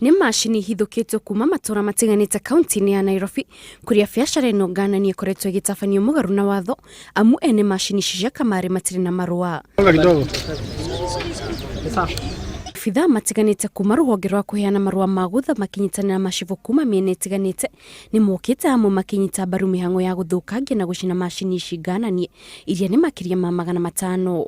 Nĩ macini ihithukĩtio kuuma matura matiganite kaunti-ini ya Nairobi kuria biacara ĩno ngananie ĩkoretwo ĩgĩtabanio mũgarũ na watho amu ene macini cia kamari matirĩ na marua. Abithaa matiganite kuuma ruhonge rwa kuheyana marua ma gutha makinyitanĩra macibo kuuma mĩena ĩtiganĩte nĩ mokĩte hamwe makinyita mbaru mĩhang'o ya gũthũkangia na gũcina macini ici ngananie iria nĩ makiria ma 500.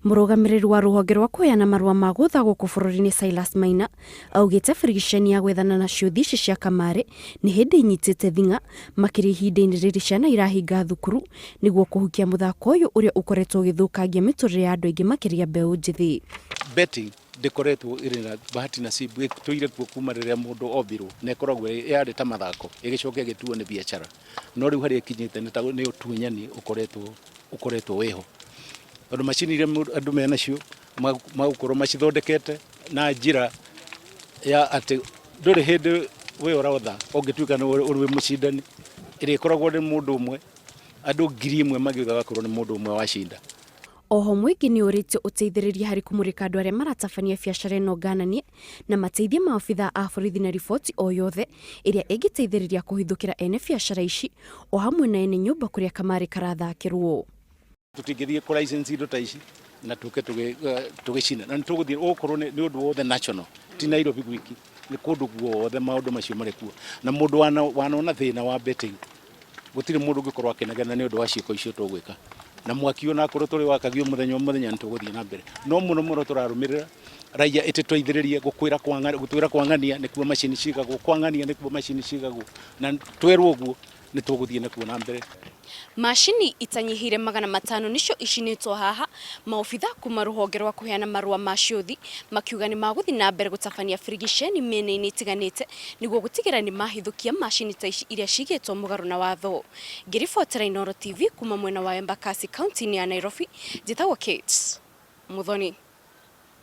Mũrũgamĩrĩri wa ruhonge rwa kuheyana marua ma gutha gũkũ bũrũri-inĩ Silas Maina augĩte birigiceni ya gwethana na ciũthi ici cia kamari nĩ hĩndĩ inyitĩte thing'a makĩria ihinda-inĩ rĩrĩ ciana irahinga thukuru nĩguo kũhukia mũthako ũyũ ũrĩa ũkoretwo ũgĩthũkangia mĩtũrĩre ya andũ aingĩ makĩria mbeũ njĩthĩ. Betting ndikoretwo ĩrĩ na bahati nasibu ĩtũire kuo kuma rĩrĩa mũndũ ombirwo na ĩkoragwo yarĩ ta mathako ĩgĩcoka ĩgĩtuo nĩ biacara no rĩu harĩa ĩkinyĩte nĩ ũtunyani ũkoretwo wĩho. Tondũ macini iria andũ mena cio magukorwo macithondekete na njĩra ya atĩ ndũrĩ hĩndĩ we ũrotha ũngĩtuĩka ũrĩ mũcindani ĩrĩa ĩkoragwo nĩ mũndũ ũmwe andũ 1000 magiuga gakorwo nĩ mũndũ ũmwe wacinda. Oho mũingĩ nĩ ũrĩtio ũteithĩrĩria harĩ kũmũrĩka andũ arĩa maratabania biacara ĩno ngananie na mateithie maabithaa a borithi na riboti o yothe ĩrĩa ĩngĩteithĩrĩria kũhithũkĩra ene biacara ici o hamwe na ene nyũmba kũrĩa kamari karathakĩrwo. Tutigithie ku license indo ta ici na tuke tugicina na tuguthiĩ okorwo nĩ ũndũ wothe national ti Nairobi gwiki nĩ kũndũ guothe maũndũ macio marĩ kuo na mũndũ wanona thĩna wa betting gũtirĩ mũndũ ũngĩkorwo akenagana nĩ ũndũ wa ciĩko icio tũgwĩka na mwaki ona korwo tũrĩ wakagio mũthenya nĩ tũgũthiĩ na mbere no mũno tũrarũmĩrĩra raia ĩtĩtweithĩrĩrie gũtwĩra kwangania nĩkuo macini cigagwo kwangania nĩkuo macini cigagwo na twerwo ũguo nĩ tũgũthiĩ nakuo na mbere. Macini itanyihire 500 nicio icinĩtwo haha maobithaa kuma ruhonge rwa kuheyana marua ma ciũthi makiuga nĩ magũthiĩ na mbere gũtabania birigiceni mĩena-inĩ itiganĩte nĩguo gũtigĩrĩra nĩ mahithũkia macini ta ici iria cigĩtwo mũgarũ na watho. Ngĩribotera Inooro TV kuma mwena wa Embakasi kaunti-ini ya Nairobi, njĩtagwo Kate Muthoni.